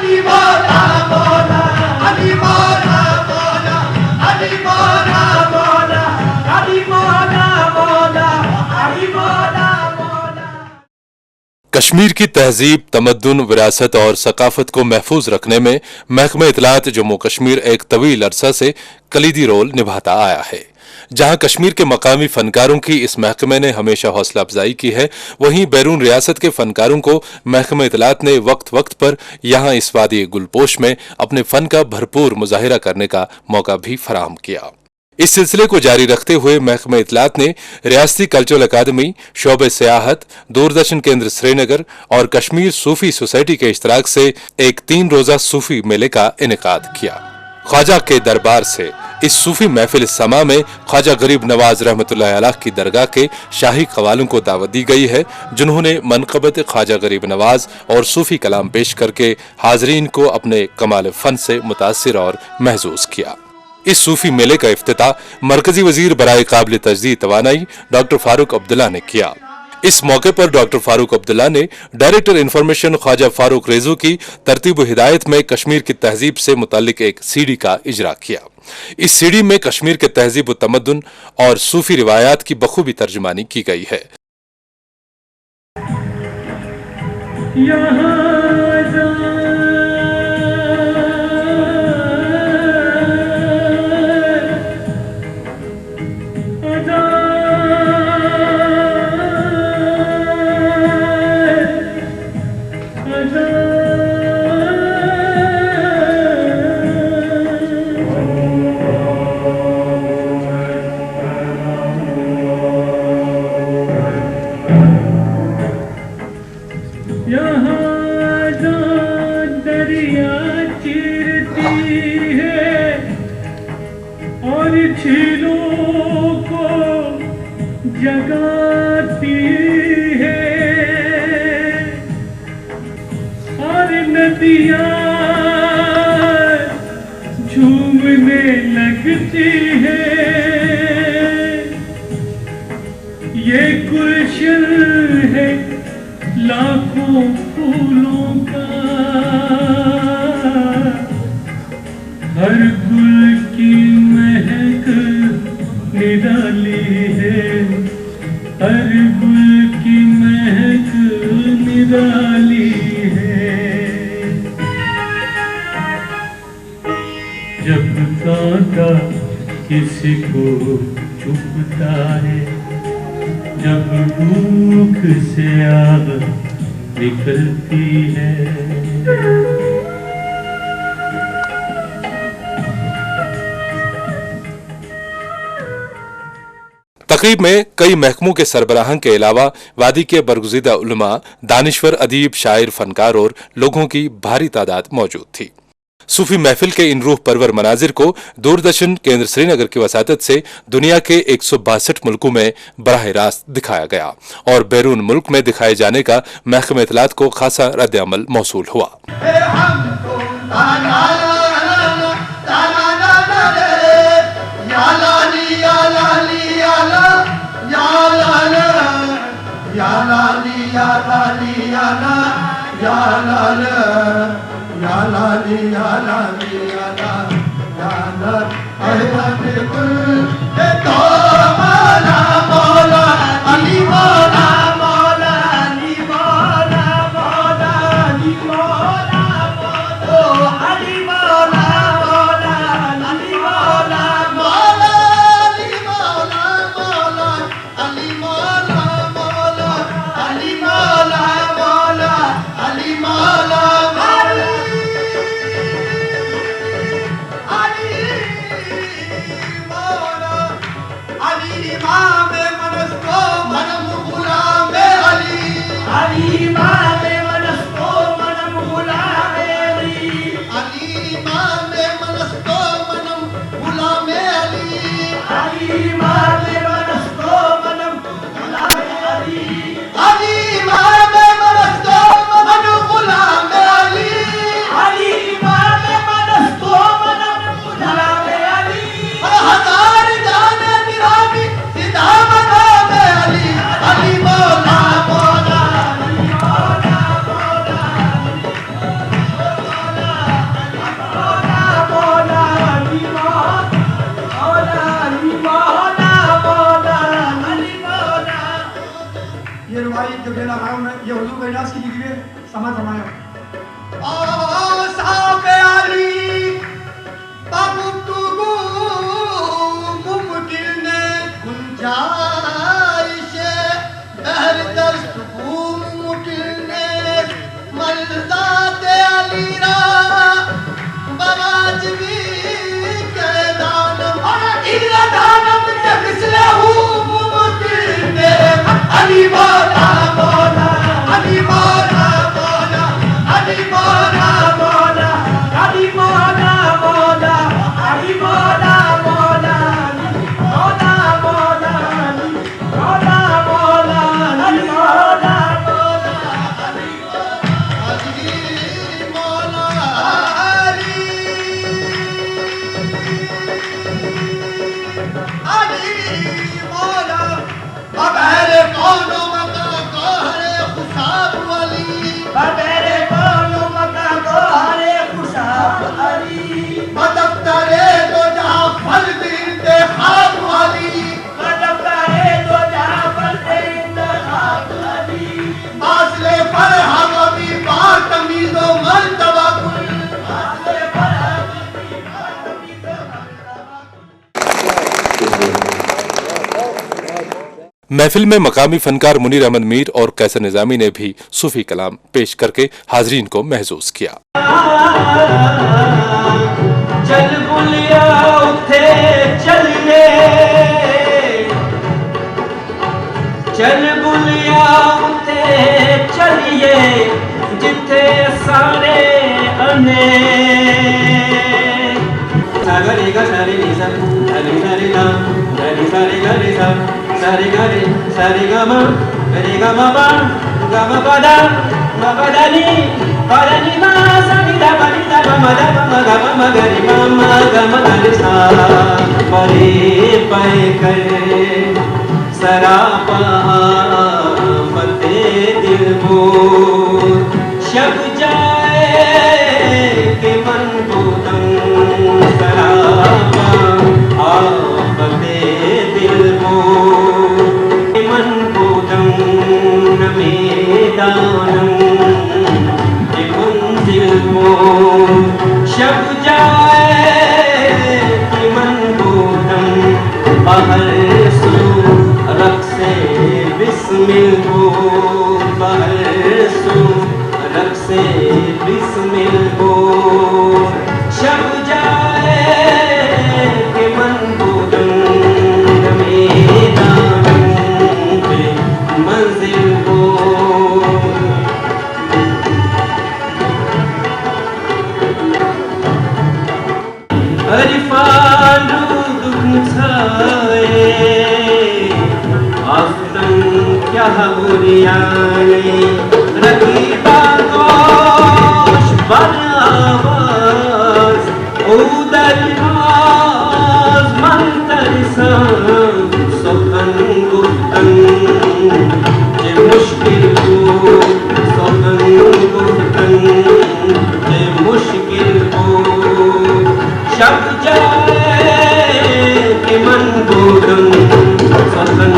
अली मौला मौला अली मौला मौला अली मौला मौला अली मौला मौला अली मौला मौला। कश्मीर की तहजीब, तमद्दुन, विरासत और सकाफत को महफूज रखने में महकमा इत्तलात जम्मू कश्मीर एक तवील अरसा से कलीदी रोल निभाता आया है। जहां कश्मीर के मकामी फनकारों की इस महकमे ने हमेशा हौसला अफजाई की है, वहीं बैरून रियासत के फनकारों को महकमा इत्तलात ने वक्त वक्त पर यहां इस वादी गुलपोश में अपने फन का भरपूर मुजाहिरा करने का मौका भी फराहम किया। इस सिलसिले को जारी रखते हुए महकमा इत्तलात ने रियासती कल्चरल अकादमी, शोबे सियाहत, दूरदर्शन केंद्र श्रीनगर और कश्मीर सूफी सोसाइटी के इश्तराक से एक 3 रोजा सूफी मेले का इनेकाद किया। ख्वाजा के दरबार से इस सूफी महफिल समा में ख्वाजा गरीब नवाज रहमतुल्लाह अलैह की दरगाह के शाही कवालों को दावत दी गई है, जिन्होंने मनक़बत ख्वाजा गरीब नवाज और सूफी कलाम पेश करके हाजरीन को अपने कमाल फन से मुतासिर और महजूज किया। इस सूफी मेले का इफ्तिताह मरकजी वजीर बराए काबिल तजदीद तवानाई डॉक्टर फारूक अब्दुल्ला ने किया। इस मौके पर डॉक्टर फारूक अब्दुल्ला ने डायरेक्टर इंफॉर्मेशन ख्वाजा फारूक रेजू की तरतीब हिदायत में कश्मीर की तहजीब से मुतालिक एक सीडी का इजरा किया। इस सीडी में कश्मीर के तहजीब व तमद्दुन और सूफी रिवायात की बखूबी तर्जुमानी की गई है। झीलों को जगाती है और नदियाँ झूमने लगती है। ये गुलशन है लाखों फूलों का, हर गुल की महक निराली है, हर गुल की महक निराली है। जब कांटा किसी को चुभता है, जब भूख से आग निकलती है, तकरीब में कई महकमों के सरबराहां के अलावा वादी के बरगुज़ीदा उलमा, दानिश्वर, अदीब, शायर, फनकार और लोगों की भारी तादाद मौजूद थी। सूफी महफिल के इन रूह परवर मनाजिर को दूरदर्शन केंद्र श्रीनगर की वसातत से दुनिया के 162 मुल्कों में बराह रास्त दिखाया गया और बैरून मुल्क में दिखाए जाने का महकमा इत्तलात को खासा रद्द अमल मौसूल हुआ। जो बेला भाव में ये हुजूर बैनास की लिखिए समझ हमारा महफिल में मकामी फनकार मुनीर अहमद मीर और कैसर निजामी ने भी सूफी कलाम पेश करके हाजरीन को महसूस किया। चल बुलिया उठे चलिए, चल बुलिया उठे चलिए, जिथे सारे अने सागरे गा सारे निसा सारे सारे गा सारे सारे गा रे सा सारे गा रे सारे गा मा रे गा मा पा दा नी पा नी मा सा नी दा मा दा मा गा मा गा रे मा गा मा गा रे सा परे पाए कर सरापा फते दिल मोर शब जाए के मन को तंग सरापा आफते दिल मोर मन को तंग मैदानम के मंजिल मोर शब जाए के मन को तंग बाहर रक्से बिस्मिल हो बाहर सो रक्से बिस्मिल हो शब जाए के मन बुलंद मैदान पे मंजिल हो अरिफान दुख छाए आफतन क्या बुरियाने रकीबा गोश बनावाज उदरनाज मंतरसा सोखन गुफ्तन जे मुश्किल हो सोखन गुफ्तन जे मुश्किल हो शब जाए के मन गोदम सोखन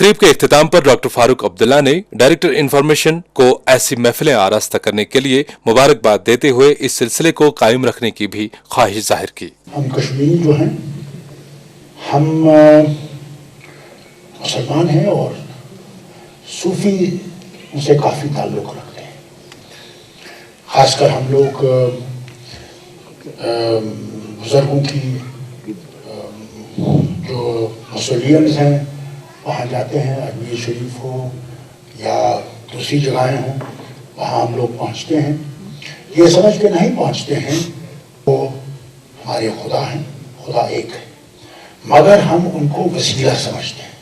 तकरीब के इख्तिताम पर डॉक्टर फारूक अब्दुल्ला ने डायरेक्टर इंफॉर्मेशन को ऐसी महफिलें आरास्ता करने के लिए मुबारकबाद देते हुए इस सिलसिले को कायम रखने की भी ख्वाहिश जाहिर की। हम कश्मीरी जो हैं, हम मुसलमान हैं और सूफी उनसे काफ़ी ताल्लुक़ रखते हैं। ख़ासकर हम लोग बुज़ुर्गों की जो मौसूलियत हैं वहाँ जाते हैं, अजमेर शरीफ हो या दूसरी जगहें हों, वहाँ हम लोग पहुँचते हैं। ये समझ के नहीं पहुँचते हैं वो हमारे खुदा हैं, खुदा एक है, मगर हम उनको वसीला समझते हैं।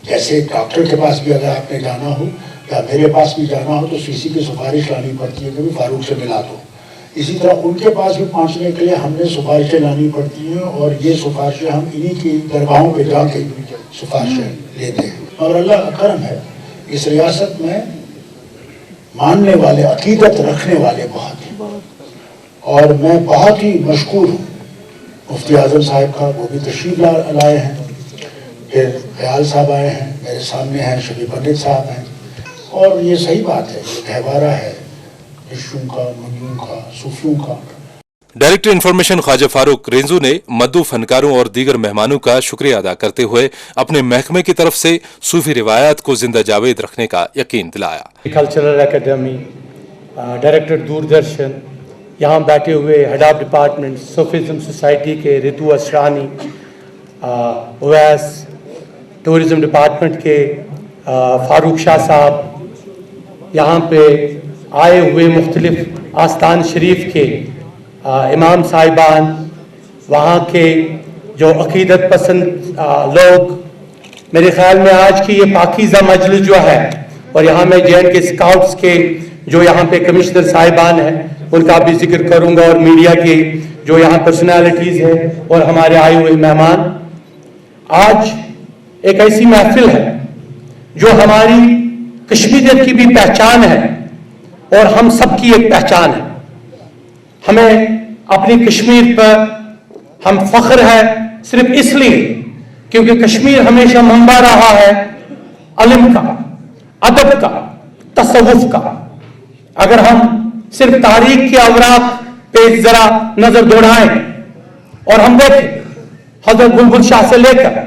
जैसे डॉक्टर के पास भी अगर आपने जाना हो या मेरे पास भी जाना हो तो किसी की सिफारिश लानी पड़ती है कि भी फारूक से मिला दो। इसी तरह उनके पास भी पहुंचने के लिए हमने सिफारिशें लानी पड़ती हैं और ये सिफारिशें हम इन्हीं की दरगाहों पे जाके सिफारिशें लेते हैं। और अल्लाह का करम है, इस रियासत में मानने वाले, अकीदत रखने वाले बहुत हैं और मैं बहुत ही मशकूर हूँ मुफ्ती आज़म साहब का, वो भी तशरीफ लाए हैं। फिर ख्याल साहब आए हैं, मेरे सामने हैं शबी पंडित साहब हैं। और ये सही बात है, ये गहवारा है इश्क़ों का, मुनियों का, सूफियों का। डायरेक्टर इंफॉर्मेशन ख्वाजा फारूक रेंजू ने मद्दू फनकारों और दीगर मेहमानों का शुक्रिया अदा करते हुए अपने महकमे की तरफ से सूफी रिवायात को जिंदा जावेद रखने का यकीन दिलाया। कल्चरल एकेडमी, डायरेक्टर दूरदर्शन, यहाँ बैठे हुए head of department Sufism society के रितु असरानी, ओवैस, टूरिज्म डिपार्टमेंट के फारूक शाह साहब, यहाँ पे आए हुए मुख्तलिफ आस्थान शरीफ के इमाम साहिबान, वहाँ के जो अकीदत पसंद लोग, मेरे ख्याल में आज की ये पाकीज़ा मजलिस जो है, और यहाँ मैं जैन के स्काउट्स के जो यहाँ पे कमिश्नर साहिबान हैं उनका भी जिक्र करूँगा, और मीडिया के जो यहाँ पर्सनालिटीज़ हैं और हमारे आए हुए मेहमान। आज एक ऐसी महफिल है जो हमारी कश्मीरियत की भी पहचान है और हम सबकी एक पहचान है। हमें अपनी कश्मीर पर हम फख्र है सिर्फ इसलिए क्योंकि कश्मीर हमेशा मंबा रहा है इल्म का, अदब का, तसव्वुफ का। अगर हम सिर्फ तारीख के अवराक पे जरा नजर दौड़ाएं और हम देखें हजरत बुलबुल शाह से लेकर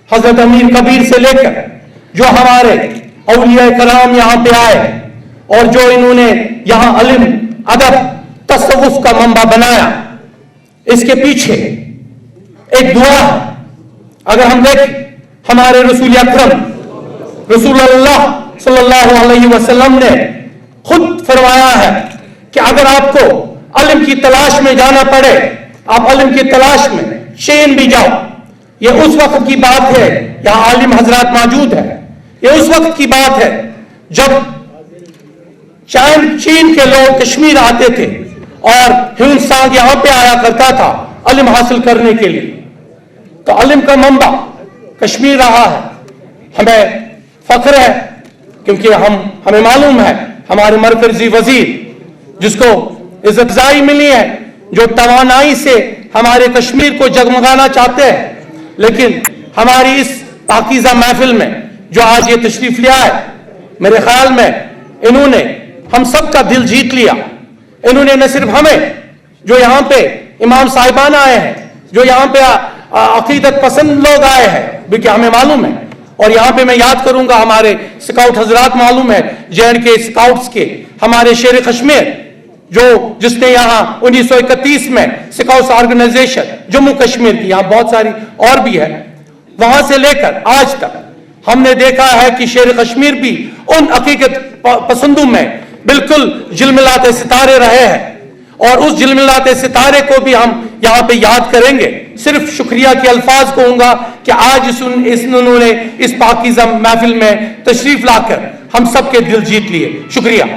हजरत अमीर कबीर से लेकर जो हमारे औलिया कराम यहाँ पे आए और जो इन्होंने यहाँ इल्म, अदब, तसव्वुफ का मंबा बनाया, इसके पीछे एक दुआ है। अगर हम देखें हमारे रसूल अकरम रसूलुल्लाह सल्लल्लाहु अलैहि वसल्लम ने खुद फरमाया है कि अगर आपको इल्म की तलाश में जाना पड़े, आप इल्म की तलाश में चीन भी जाओ। ये उस वक्त की बात है, यहाँ आलिम हजरात मौजूद है, ये उस वक्त की बात है जब चीन के लोग कश्मीर आते थे और हिंदुस्तान यहाँ पे आया करता था इल्म हासिल करने के लिए। तो इल्म का मंबा कश्मीर रहा है। हमें फख्र है क्योंकि हमें मालूम है हमारे मरकजी वजीर जिसको इज्जत मिली है, जो तवानाई से हमारे कश्मीर को जगमगाना चाहते हैं, लेकिन हमारी इस पाकीज़ा महफिल में जो आज ये तशरीफ लिया है, मेरे ख्याल में इन्होंने हम सब का दिल जीत लिया। इन्होंने न सिर्फ हमें, जो यहाँ पे इमाम साहिबान आए हैं, जो यहाँ पे अकीदत पसंद लोग आए हैं, क्योंकि हमें मालूम है, और यहाँ पे मैं याद करूंगा हमारे स्काउट हजरात मालूम है, जैन के स्काउट्स के हमारे शेर कश्मीर जिसने यहाँ 1931 में स्काउट्स ऑर्गेनाइजेशन जम्मू कश्मीर की, यहाँ बहुत सारी और भी है, वहां से लेकर आज तक हमने देखा है कि शेर कश्मीर भी उन अकीदत पसंदों में बिल्कुल जिलमिलाते सितारे रहे हैं और उस जिलमिलाते सितारे को भी हम यहाँ पे याद करेंगे। सिर्फ शुक्रिया के अल्फाज कहूंगा कि आज उन्होंने इस पाकीज़ा महफिल में तशरीफ लाकर हम सबके दिल जीत लिए। शुक्रिया।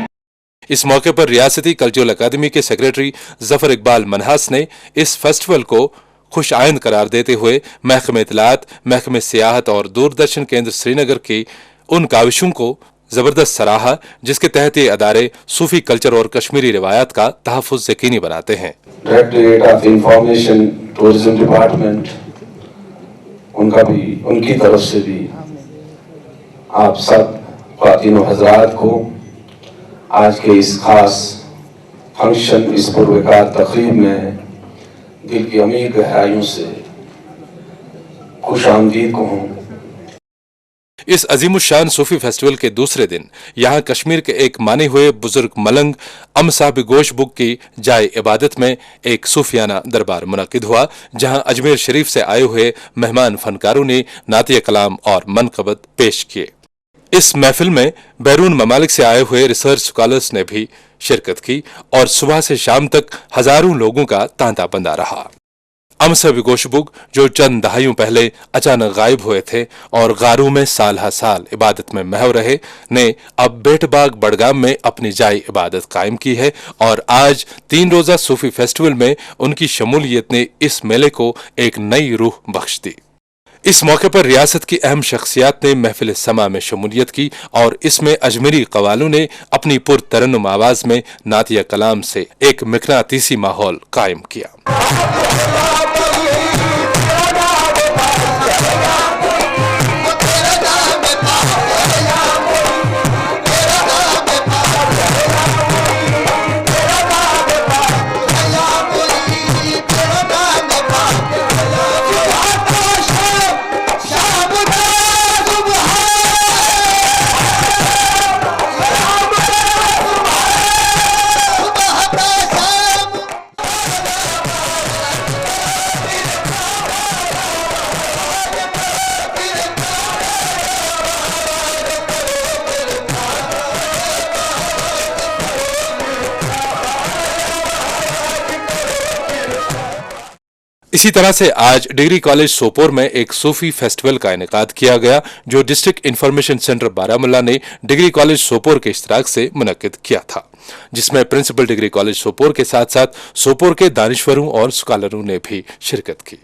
इस मौके पर रियासती कल्चरल अकादमी के सेक्रेटरी जफर इकबाल मनहास ने इस फेस्टिवल को खुश आइंद करार देते हुए महकमे इत्तलात, महकमे सियाहत और दूरदर्शन केंद्र श्रीनगर की उन काविशों को जबरदस्त सराहा जिसके तहत ये अदारे सूफी कल्चर और कश्मीरी रिवायात का तहफ़्फ़ुज़ यकीनी बनाते हैं। Directorate of information tourism department, उनकी तरफ से भी आप सब ख्वातीन हज़रात को आज के इस खास फंक्शन, इस पुरवकार तकरीब में दिल की अमीर गहराइयों से खुश आमदीद कहूँ। इस अजीमुशान सूफी फेस्टिवल के दूसरे दिन यहाँ कश्मीर के एक माने हुए बुजुर्ग मलंग अमसाब गोश बुक की जाए इबादत में एक सूफियाना दरबार मुनक्किद हुआ, जहाँ अजमेर शरीफ से आए हुए मेहमान फनकारों ने नातिया कलाम और मनकबत पेश किए। इस महफिल में बैरून ममालिक से आए हुए रिसर्च स्कॉलर्स ने भी शिरकत की और सुबह से शाम तक हजारों लोगों का तांता बंधा रहा। अमसाब गोश बुक, जो चंद दहाइयों पहले अचानक गायब हुए थे और गारों में साल हर साल इबादत में महव रहे, ने अब बेटबाग बड़गाम में अपनी जाए इबादत कायम की है और आज 3 रोजा सूफी फेस्टिवल में उनकी शमूलियत ने इस मेले को एक नई रूह बख्श दी। इस मौके पर रियासत की अहम शख्सियात ने महफिल समा में शमूलियत की और इसमें अजमेरी कवालों ने अपनी पुरतरन्नुम आवाज में नातिया कलाम से एक मिकनातीसी माहौल कायम किया। इसी तरह से आज डिग्री कॉलेज सोपोर में एक सूफी फेस्टिवल का इनेकाद किया गया, जो डिस्ट्रिक्ट इंफॉर्मेशन सेंटर बारामुल्ला ने डिग्री कॉलेज सोपोर के इश्तिराक से मुनक्किद किया था, जिसमें प्रिंसिपल डिग्री कॉलेज सोपोर के साथ साथ सोपोर के दानिश्वरों और स्कॉलरों ने भी शिरकत की।